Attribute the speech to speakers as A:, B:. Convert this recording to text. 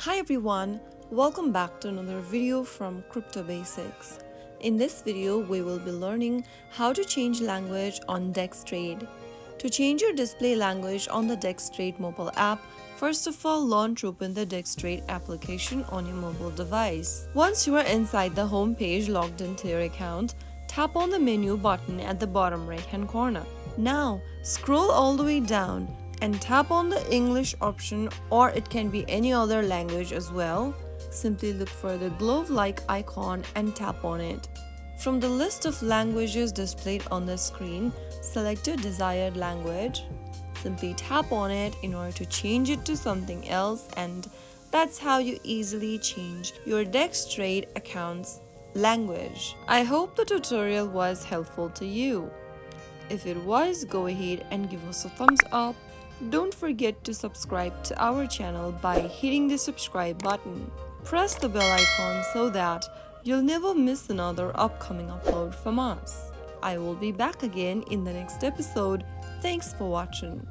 A: Hi everyone, welcome back to another video from Crypto Basics. In this video, we will be learning how to change language on Dex-Trade. To change your display language on the Dex-Trade mobile app, first of all launch open the Dex-Trade application on your mobile device. Once you are inside the home page logged into your account, tap on the menu button at the bottom right hand corner. Now, scroll all the way down and tap on the English option, or it can be any other language as well. Simply look for the glove-like icon and tap on it. From the list of languages displayed on the screen, select your desired language. Simply tap on it in order to change it to something else, and that's how you easily change your Dex-Trade account's language. I hope the tutorial was helpful to you. If it was, go ahead and give us a thumbs up. Don't forget to subscribe to our channel by hitting the subscribe button. Press the bell icon so that you'll never miss another upcoming upload from us. I will be back again in the next episode. Thanks for watching.